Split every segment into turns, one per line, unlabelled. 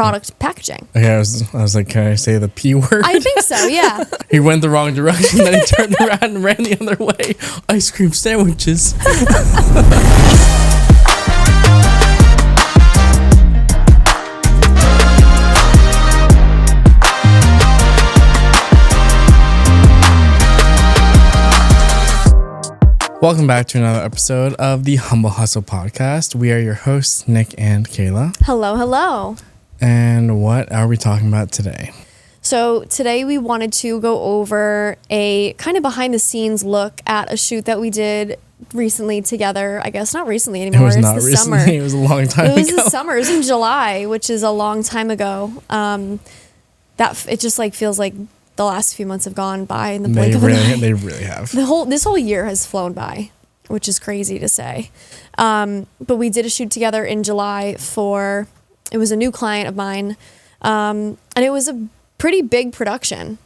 product packaging.
Okay, I was like, can I say the P word?
I think so, yeah.
He went the wrong direction, then he turned around and ran the other way. Ice cream sandwiches. Welcome back to another episode of the Humble Hustle Podcast. We are your hosts, Nick and Kayla.
Hello, hello.
And what are we talking about today?
So today we wanted to go over a kind of behind the scenes look at a shoot that we did recently together. I guess not recently anymore.
It was not
the
recently.
Summer.
It was a long time ago.
It was the summer. It was in July, which is a long time ago. That it just like feels like the last few months have gone by in the blink of an eye.
They really have.
This whole year has flown by, which is crazy to say. But we did a shoot together in July it was a new client of mine. And it was a pretty big production.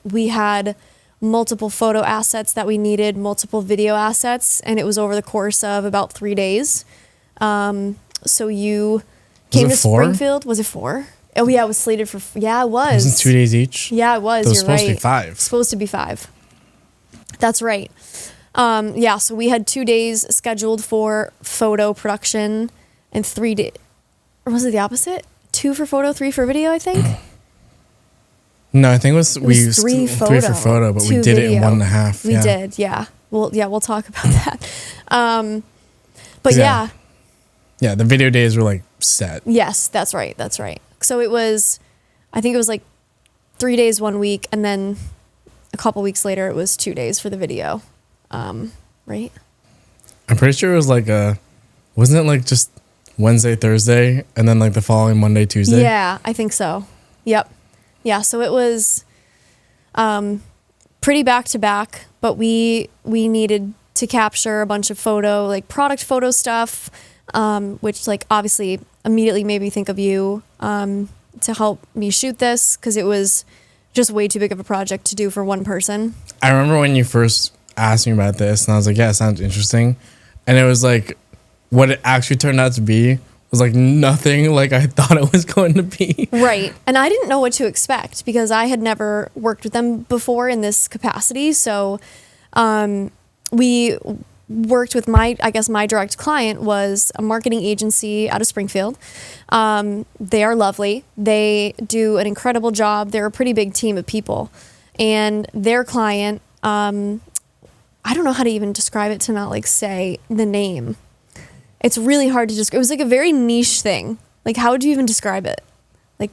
We had multiple photo assets that we needed, multiple video assets, and it was over the course of about 3 days. So you came to Springfield. Was it 4? Oh yeah, it was slated for, it was.
Wasn't 2 days each?
Yeah, it was.
So it was
You're
supposed
right.
to be 5.
It's supposed to be 5. That's right. So we had 2 days scheduled for photo production and 3 days, or was it the opposite? 2 for photo, 3 for video, I think?
No, I think it was
3
for photo, but we did
video.
it in 1.5.
We did, yeah. We'll talk about that. But yeah.
Yeah, the video days were like set.
Yes, that's right. So I think it was like 3 days 1 week, and then a couple weeks later it was 2 days for the video. Right?
I'm pretty sure it was like wasn't it like just Wednesday, Thursday, and then like the following Monday, Tuesday?
Yeah, I think so. Yep. Yeah, so it was pretty back to back, but we needed to capture a bunch of product photo stuff, which like obviously immediately made me think of you to help me shoot this, because it was just way too big of a project to do for one person.
I remember when you first asked me about this, and I was like, yeah, it sounds interesting. And it was like, what it actually turned out to be was like nothing like I thought it was going to be.
Right. And I didn't know what to expect because I had never worked with them before in this capacity. So we worked with my direct client was a marketing agency out of Springfield. They are lovely. They do an incredible job. They're a pretty big team of people. And their client, I don't know how to even describe it to not like say the name. It's really hard to describe. It was like a very niche thing. Like, how would you even describe it? Like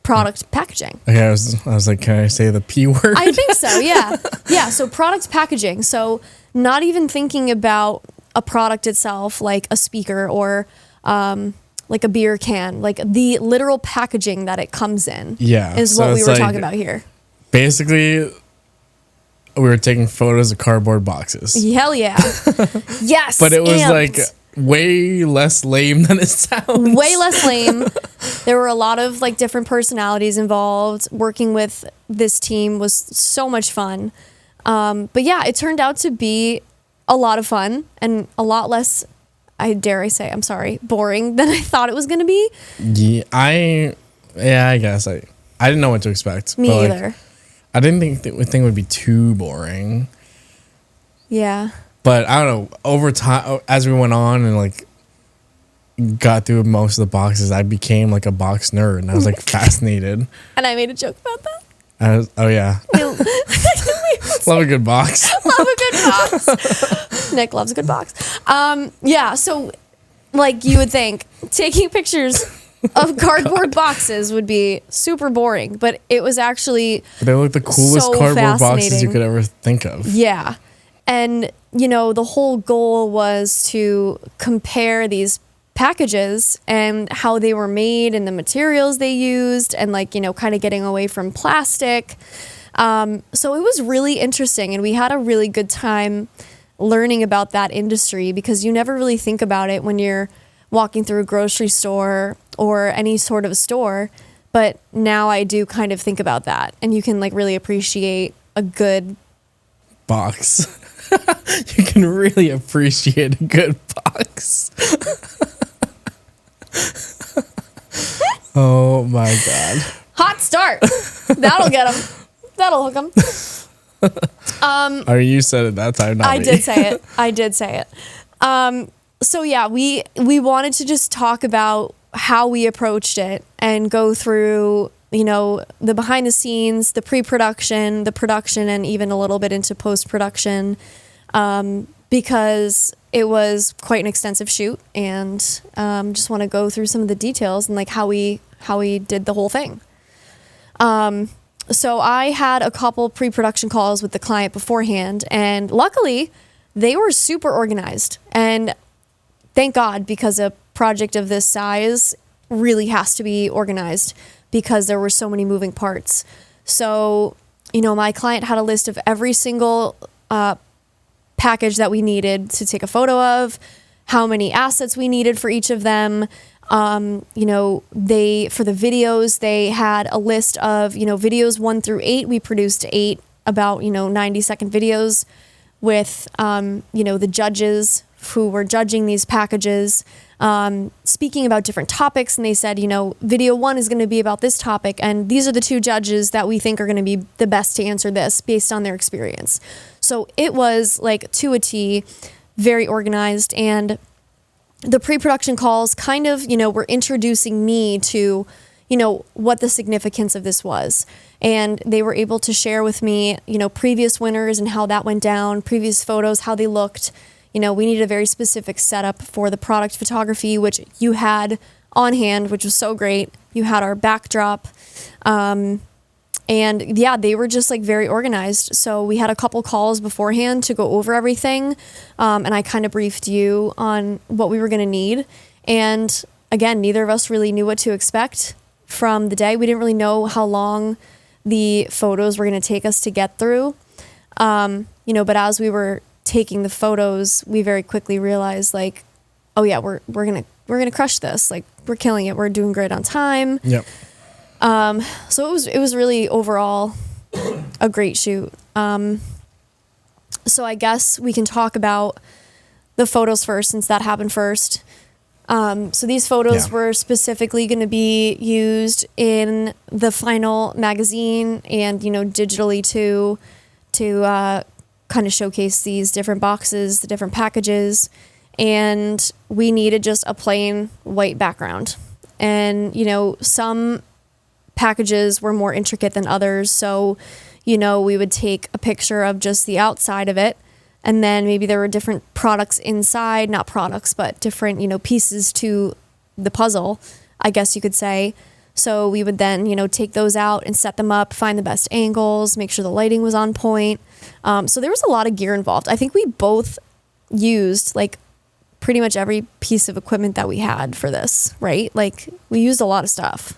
product packaging.
Okay, I was like, can I say the P word?
I think so, yeah. Yeah, so product packaging. So not even thinking about a product itself, like a speaker or like a beer can, like the literal packaging that it comes in.
Yeah.
Is what we were talking about here.
Basically, we were taking photos of cardboard boxes.
Hell yeah. Yes.
But it was like way less lame than it sounds.
Way less lame. There were a lot of like different personalities involved. Working with this team was so much fun. But yeah, it turned out to be a lot of fun and a lot less, boring than I thought it was going to be.
Yeah, I guess I didn't know what to expect.
Me either.
I didn't think it would be too boring.
Yeah.
But I don't know, over time, as we went on and like got through most of the boxes, I became like a box nerd and I was like fascinated.
And I made a joke about that.
Oh yeah. Love a good box.
Love a good box. Nick loves a good box. Yeah, so like you would think taking pictures of cardboard boxes would be super boring, but it was actually
they look the coolest cardboard boxes you could ever think of.
Yeah. And, the whole goal was to compare these packages and how they were made and the materials they used and like, kind of getting away from plastic. So it was really interesting and we had a really good time learning about that industry because you never really think about it when you're walking through a grocery store or any sort of a store. But now I do kind of think about that and you can like really appreciate a good
box. You can really appreciate a good box. Oh my God.
Hot start. That'll get him. That'll hook him.
Or you said it that time, not
I
me.
did say it. I did say it. So yeah, we wanted to just talk about how we approached it and go through, the behind the scenes, the pre-production, the production, and even a little bit into post-production, because it was quite an extensive shoot, and just want to go through some of the details and like how we did the whole thing. So I had a couple pre-production calls with the client beforehand, and luckily they were super organized, and thank God, because a project of this size really has to be organized because there were so many moving parts. So, my client had a list of every single package that we needed to take a photo of, how many assets we needed for each of them. For the videos, they had a list of, videos 1 through 8. We produced 8 about, 90-second videos with, the judges who were judging these packages, speaking about different topics. And they said, video 1 is going to be about this topic. And these are the 2 judges that we think are going to be the best to answer this based on their experience. So it was like to a T, very organized. And the pre-production calls kind of, were introducing me to, what the significance of this was. And they were able to share with me, previous winners and how that went down, previous photos, how they looked. We needed a very specific setup for the product photography, which you had on hand, which was so great. You had our backdrop. And yeah, they were just like very organized. So we had a couple calls beforehand to go over everything. And I kind of briefed you on what we were going to need. And again, neither of us really knew what to expect from the day. We didn't really know how long the photos were going to take us to get through. But as we were taking the photos, we very quickly realized like, oh yeah, we're gonna crush this. Like, we're killing it. We're doing great on time.
Yep.
So it was really overall a great shoot. So I guess we can talk about the photos first, since that happened first. So these photos were specifically going to be used in the final magazine and, digitally too, to kind of showcase these different boxes, the different packages. And we needed just a plain white background. And, some packages were more intricate than others. So, we would take a picture of just the outside of it. And then maybe there were different products inside, not products, but different, pieces to the puzzle, I guess you could say. So we would then, take those out and set them up, find the best angles, make sure the lighting was on point. So there was a lot of gear involved. I think we both used like pretty much every piece of equipment that we had for this, right? Like, we used a lot of stuff.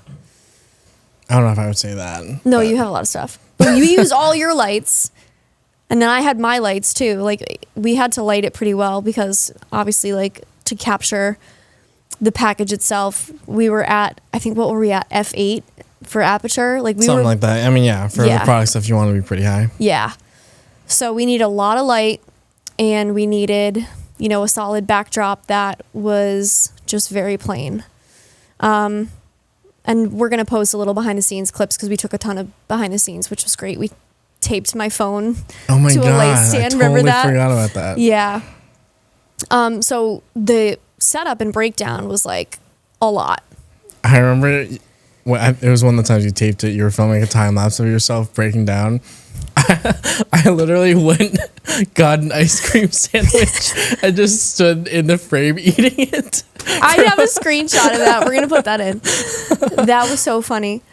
I don't know if I would say that.
No, you have a lot of stuff. But you used all your lights. And then I had my lights too. Like, we had to light it pretty well because obviously, like, to capture the package itself, we were at, I think, what were we at? F8 for aperture? Like,
Something like that. I mean, yeah, for the product stuff, you want to be pretty high.
Yeah. So we need a lot of light, and we needed, a solid backdrop that was just very plain. And we're going to post a little behind the scenes clips because we took a ton of behind the scenes, which was great. We taped my phone
to
a light stand.
I totally
Remember that?
Forgot about that.
Yeah. So the setup and breakdown was like a lot.
I remember it was one of the times you taped it. You were filming a time lapse of yourself breaking down. I literally went, got an ice cream sandwich and just stood in the frame eating it.
I have a screenshot of that. We're going to put that in. That was so funny.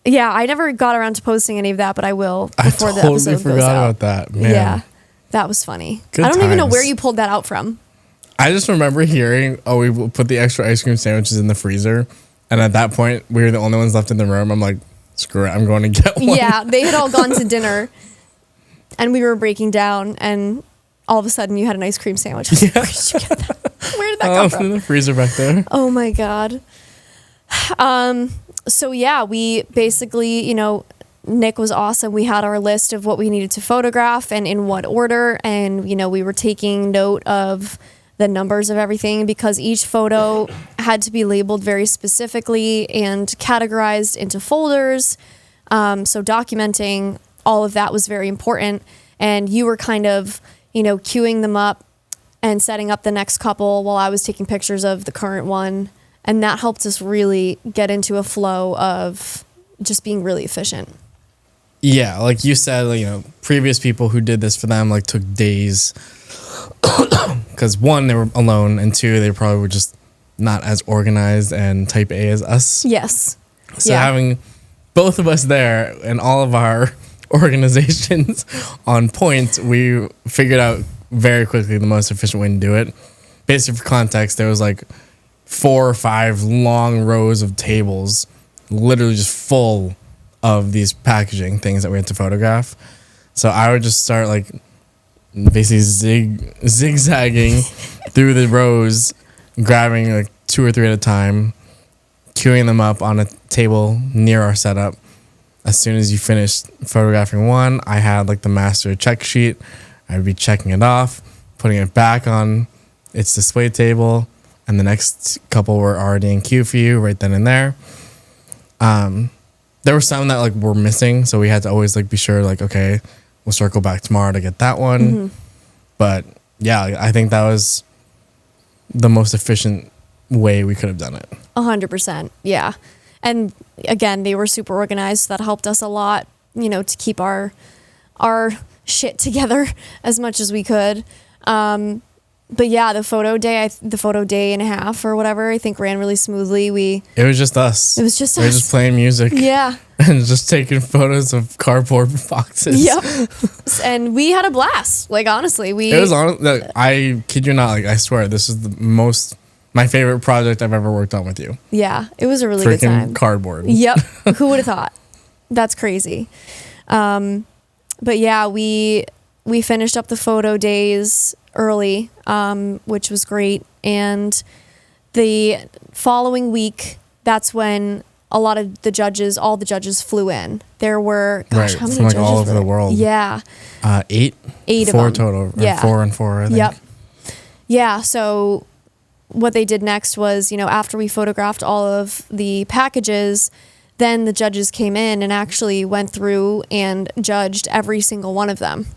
Yeah, I never got around to posting any of that, but I will before the episode goes out.
I totally forgot about that, man.
Yeah, that was funny.
Good
I don't even know
times.
where you pulled that out from.
I just remember hearing, we will put the extra ice cream sandwiches in the freezer. And at that point, we were the only ones left in the room. I'm like, screw it, I'm going to get one.
Yeah, they had all gone to dinner. And we were breaking down, and all of a sudden you had an ice cream sandwich. Where did you get that? Where did that come from?
In the freezer back there.
Oh my God. So yeah, we basically, Nick was awesome. We had our list of what we needed to photograph and in what order. And, we were taking note of the numbers of everything because each photo had to be labeled very specifically and categorized into folders. So documenting all of that was very important. And you were kind of, queuing them up and setting up the next couple while I was taking pictures of the current one. And that helped us really get into a flow of just being really efficient.
Yeah, like you said, previous people who did this for them took days because one, they were alone, and two, they probably were just not as organized and type A as us.
Yes.
So having both of us there and all of our organizations on point, we figured out very quickly the most efficient way to do it. Basically, for context, there was 4 or 5 long rows of tables, literally just full of these packaging things that we had to photograph. So I would just start basically zigzagging through the rows, grabbing 2 or 3 at a time, queuing them up on a table near our setup. As soon as you finished photographing one, I had the master check sheet. I would be checking it off, putting it back on its display table, and the next couple were already in queue for you right then and there. There were some that were missing, so we had to always be sure okay, we'll circle back tomorrow to get that one. Mm-hmm. But yeah, I think that was the most efficient way we could have done it.
100%. Yeah. And again, they were super organized. So that helped us a lot, to keep our shit together as much as we could. But yeah, the photo day and a half or whatever, I think ran really smoothly.
It was just us.
We were just
playing music.
Yeah.
And just taking photos of cardboard boxes.
Yep. And we had a blast. Honestly,
it was I kid you not, I swear, this is my favorite project I've ever worked on with you.
Yeah, it was a really good time.
Cardboard.
Yep. Who would have thought? That's crazy. But yeah, we finished up the photo days early, which was great. And the following week, that's when all the judges flew in. There were, how many
from
judges
all over the world.
Yeah.
8?
8
4
of them.
total.
Yeah.
4 and 4, I think.
Yep. Yeah, so what they did next was, after we photographed all of the packages, then the judges came in and actually went through and judged every single one of them,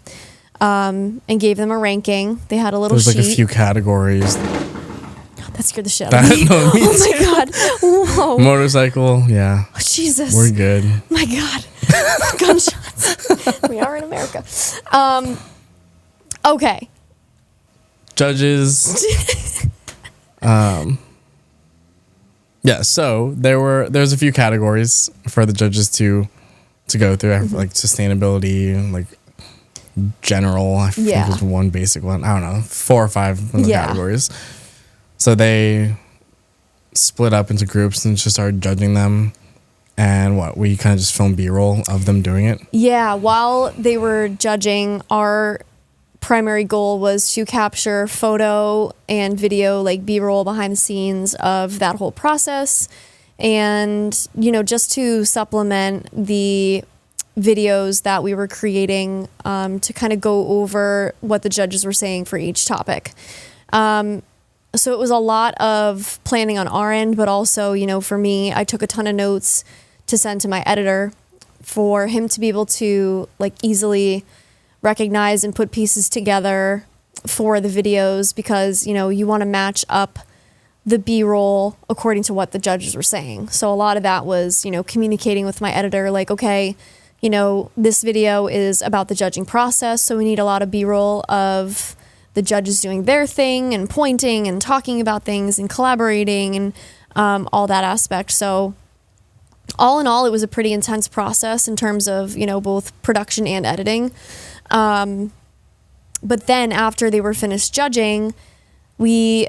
and gave them a ranking. They had a little sheet.
There's a few categories.
God, that scared the shit out of me. Oh my God. Whoa.
Motorcycle, yeah.
Oh, Jesus.
We're good.
My God. Gunshots. We are in America. Okay.
Judges. Yeah, so there's a few categories for the judges to go through, sustainability and general. I think there's one basic one. I don't know, 4 or 5 in the categories. So they split up into groups and just started judging them. And we kind of just filmed B-roll of them doing it. Yeah,
while they were judging, our primary goal was to capture photo and video, B-roll behind the scenes of that whole process. And, just to supplement the videos that we were creating, to kind of go over what the judges were saying for each topic. So it was a lot of planning on our end, but also, for me, I took a ton of notes to send to my editor for him to be able to easily recognize and put pieces together for the videos, because you want to match up the B-roll according to what the judges were saying. So a lot of that was communicating with my editor, okay, this video is about the judging process, so we need a lot of B-roll of the judges doing their thing and pointing and talking about things and collaborating and all that aspect. So all in all, it was a pretty intense process in terms of both production and editing. But then after they were finished judging, the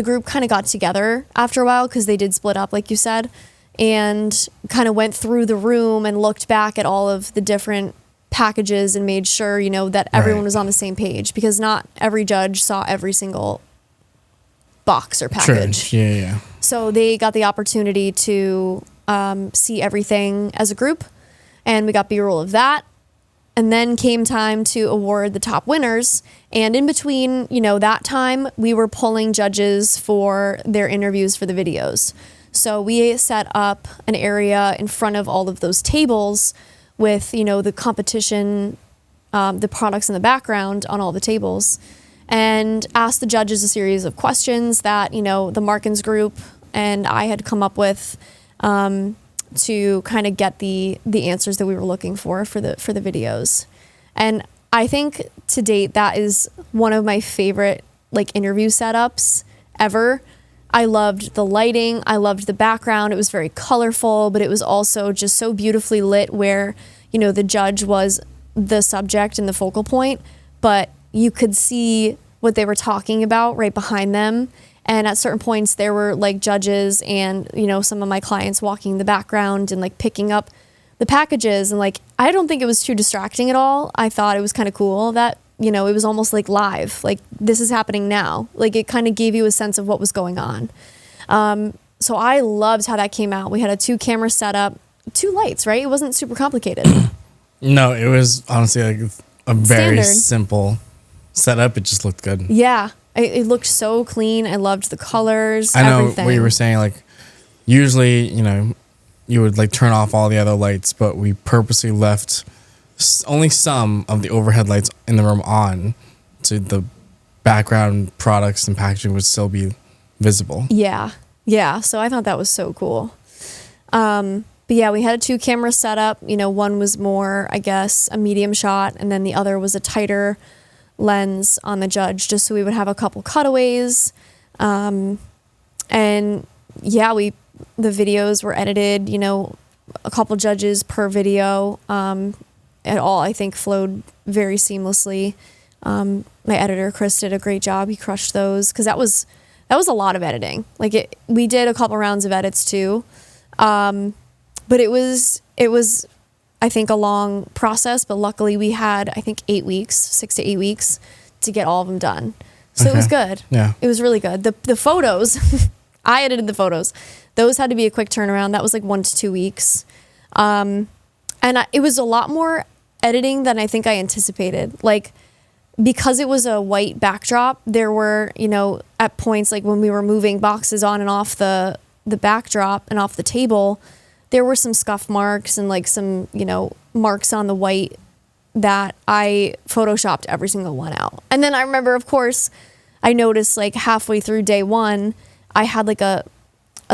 group kind of got together after a while, because they did split up, like you said, and kind of went through the room and looked back at all of the different packages and made sure, that everyone was on the same page, because not every judge saw every single box or package.
Sure. Yeah.
So they got the opportunity to see everything as a group, and we got B-roll of that. And then came time to award the top winners. And in between, that time, we were pulling judges for their interviews for the videos. So we set up an area in front of all of those tables with, the competition, the products in the background on all the tables, and asked the judges a series of questions that, the Markins group and I had come up with to kind of get the answers that we were looking for the videos. And I think to date, that is one of my favorite interview setups ever. I loved the lighting. I loved the background. It was very colorful, but it was also just so beautifully lit where, the judge was the subject and the focal point, but you could see what they were talking about right behind them. And at certain points there were judges and, some of my clients walking in the background and picking up the packages. And I don't think it was too distracting at all. I thought it was kind of cool that, it was almost live, this is happening now. It kind of gave you a sense of what was going on. So I loved how that came out. We had a 2-camera setup, 2 lights, right? It wasn't super complicated.
No, it was honestly a very
Standard.
simple setup. It just looked good.
Yeah. It looked so clean. I loved the colors,
I know
everything.
what you were saying, usually, you would turn off all the other lights, but we purposely left only some of the overhead lights in the room on, so the background products and packaging would still be visible.
Yeah. So I thought that was so cool. But yeah, we had a 2-camera setup. One was more, I guess, a medium shot, and then the other was a tighter lens on the judge, just so we would have a couple cutaways. And yeah, the videos were edited, a couple judges per video. It all, I think, flowed very seamlessly. My editor, Chris, did a great job. He crushed those, because that was a lot of editing. We did a couple rounds of edits too. But it was, I think, a long process, but luckily we had, I think, 6 to 8 weeks to get all of them done. So It was good.
Yeah.
It was really good. The photos, I edited the photos. Those had to be a quick turnaround. That was 1 to 2 weeks. It was a lot more editing than I think I anticipated. Because it was a white backdrop, there were, at points when we were moving boxes on and off the backdrop and off the table, there were some scuff marks and some, marks on the white that I photoshopped every single one out. And then I remember, of course, I noticed halfway through day 1, I had a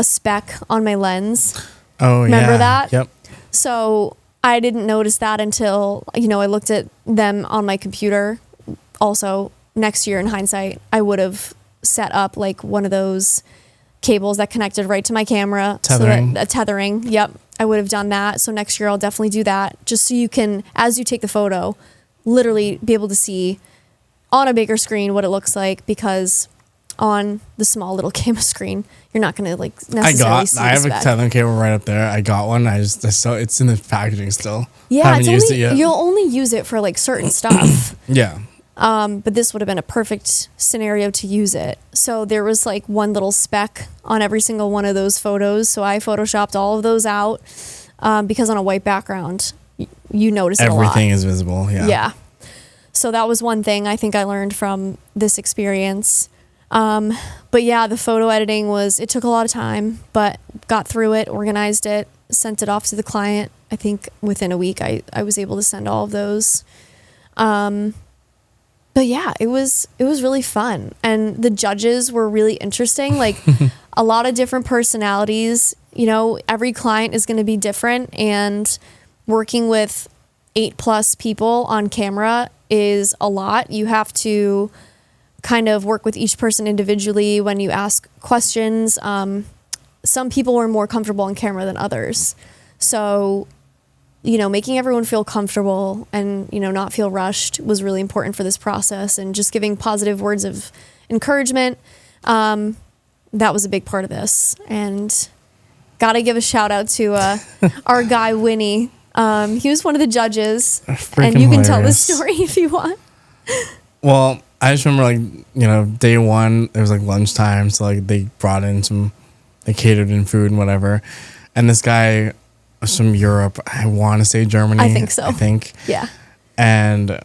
speck on my lens.
Oh,
remember
yeah.
that?
Yep.
So I didn't notice that until, I looked at them on my computer. Also, next year in hindsight, I would have set up one of those cables that connected right to my camera.
Tethering.
So tethering. Yep. I would have done that. So next year I'll definitely do that, just so you can, as you take the photo, literally be able to see on a bigger screen what it looks like, because on the small little camera screen, you're not going to necessarily see
I have
the
a
speck.
tethering cable right up there. I got one. I still, it's in the packaging still.
Yeah,
Haven't used it yet.
you'll only use it for certain stuff.
Yeah.
But this would have been a perfect scenario to use it. So there was one little speck on every single one of those photos. So I photoshopped all of those out, because on a white background, you notice it a lot.
Everything is visible. Yeah.
Yeah. So that was one thing I think I learned from this experience. But yeah, the photo editing it took a lot of time, but got through it, organized it, sent it off to the client. I think within a week I was able to send all of those. But yeah, it was really fun. And the judges were really interesting. A lot of different personalities, every client is going to be different, and working with 8+ people on camera is a lot. You have to kind of work with each person individually when you ask questions. Some people were more comfortable on camera than others. So, making everyone feel comfortable and, not feel rushed was really important for this process, and just giving positive words of encouragement. That was a big part of this. And got to give a shout out to our guy, Winnie. He was one of the judges, and you can tell the story if you want.
Well, I just remember day 1, it was lunchtime. So they brought in they catered in food and whatever. And this guy was from Europe. I want to say Germany.
I think so.
I think.
Yeah.
and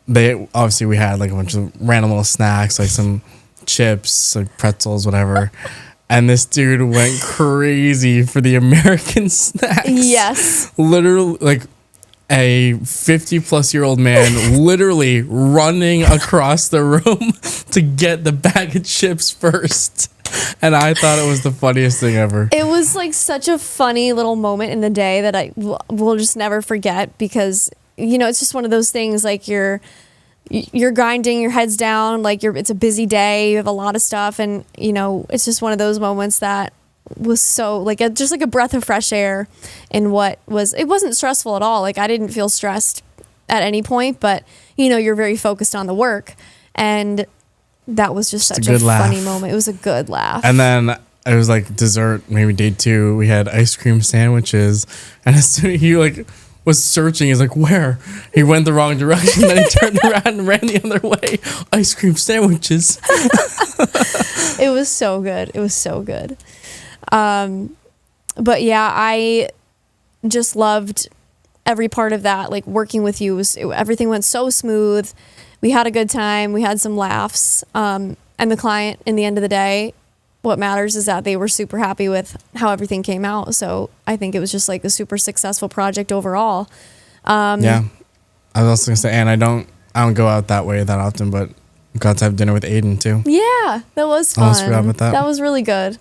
we had like a bunch of random little snacks, like some chips, like pretzels, whatever. And this dude went crazy for the American snacks.
Yes.
Literally, like a 50-plus-year-old man literally running across the room to get the bag of chips first. And I thought it was the funniest thing ever.
It was like such a funny little moment in the day that I will just never forget, because, you know, it's just one of those things, like you're grinding, your head's down, like it's a busy day, you have a lot of stuff, and, you know, it's just one of those moments that was so like just like a breath of fresh air in it wasn't stressful at all. Like I didn't feel stressed at any point, but, you know, you're very focused on the work, and that was just such a funny moment. It was a good laugh.
And then it was like dessert, maybe day 2, we had ice cream sandwiches, and as soon as he like was searching, he's like, where? He went the wrong direction, then he turned around and ran the other way. Ice cream sandwiches.
It was so good. It was so good. But yeah, I just loved every part of that. Like working with you everything went so smooth. We had a good time. We had some laughs. And the client, in the end of the day, what matters is that they were super happy with how everything came out. So I think it was just like a super successful project overall.
Yeah. I was also gonna say, and I don't go out that way that often, but got to have dinner with Aiden too.
Yeah, that was fun.
I almost forgot about that.
That was really good.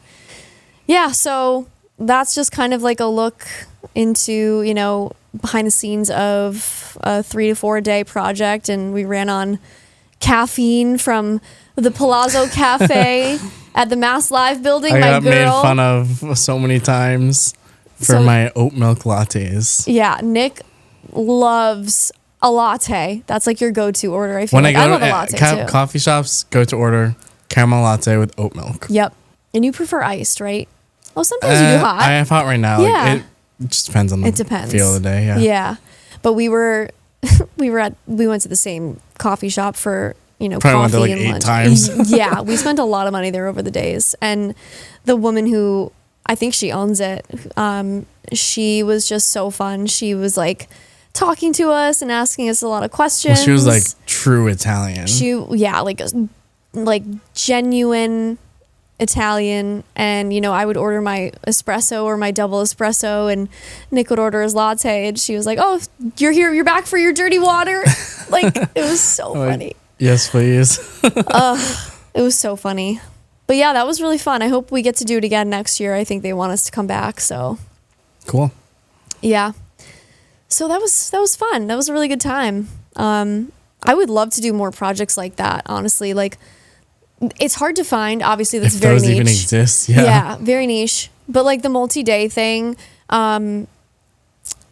Yeah, so that's just kind of like a look into, you know, behind the scenes of a 3 to 4 day project. And we ran on caffeine from the Palazzo Cafe at the Mass Live building.
I got made fun of so many times for my oat milk lattes.
Yeah, Nick loves a latte. That's like your go-to order. I feel
when
like
I go
love
to
a latte too.
Coffee shops, go to order caramel latte with oat milk.
Yep. And you prefer iced, right? Oh, sometimes you do hot.
I have hot right now.
Yeah.
Like, it just depends on the feel of the day. Yeah.
Yeah. But we went to the same coffee shop for, you know,
probably
coffee
went there like
and
8
lunch.
times.
Yeah. We spent a lot of money there over the days. And the woman who, I think she owns it, she was just so fun. She was like talking to us and asking us a lot of questions.
Well, she was like true Italian.
Like genuine Italian. And, you know, I would order my espresso or my double espresso, and Nick would order his latte, and she was like, oh, you're back for your dirty water. Like, it was so funny.
Yes, please.
It was so funny. But yeah, that was really fun. I hope we get to do it again next year. I think they want us to come back, so
cool.
Yeah. So that was fun. That was a really good time. I would love to do more projects like that, honestly. Like, it's hard to find. Obviously, that's very niche. If those even
exist, yeah.
Yeah, very niche. But like the multi-day thing,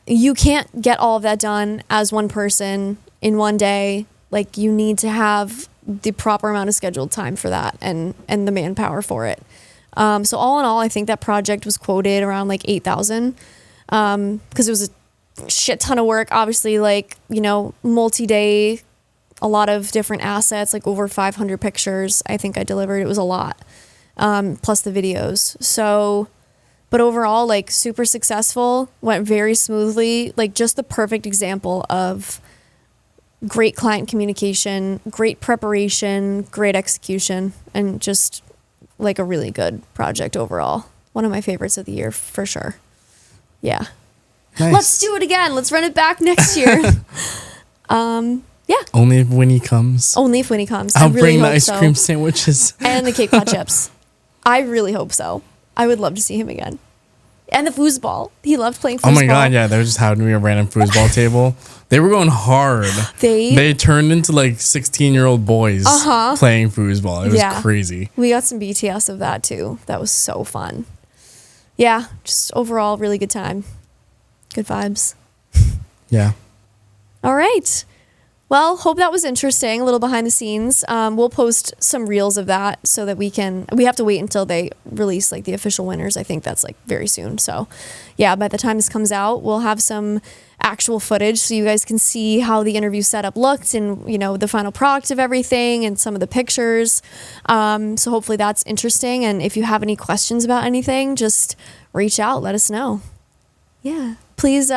you can't get all of that done as one person in one day. Like, you need to have the proper amount of scheduled time for that and the manpower for it. So all in all, I think that project was quoted around like $8,000 because it was a shit ton of work. Obviously, like, you know, multi-day, a lot of different assets, like over 500 pictures. I think I delivered. It was a lot, plus the videos. So, but overall, like, super successful, went very smoothly. Like, just the perfect example of great client communication, great preparation, great execution, and just like a really good project overall. One of my favorites of the year for sure. Yeah.
Nice.
Let's do it again. Let's run it back next year. Yeah.
Only if Winnie comes.
Only if Winnie comes.
I'll bring the ice cream sandwiches.
And the cake pot chips. I really hope so. I would love to see him again. And the foosball. He loved playing foosball.
Oh my God, yeah. They were just having me a random foosball table. They were going hard. They turned into like 16-year-old boys playing foosball. It was crazy.
We got some BTS of that too. That was so fun. Yeah, just overall really good time. Good vibes.
Yeah.
All right. Well, hope that was interesting. A little behind the scenes. We'll post some reels of that so that we have to wait until they release like the official winners. I think that's like very soon. So yeah, by the time this comes out, we'll have some actual footage so you guys can see how the interview setup looked and, you know, the final product of everything and some of the pictures. So hopefully that's interesting. And if you have any questions about anything, just reach out, let us know. Yeah. Please,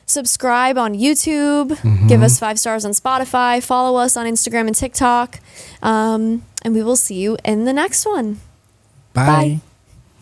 subscribe on YouTube, give us 5 stars on Spotify, follow us on Instagram and TikTok, and we will see you in the next one.
Bye.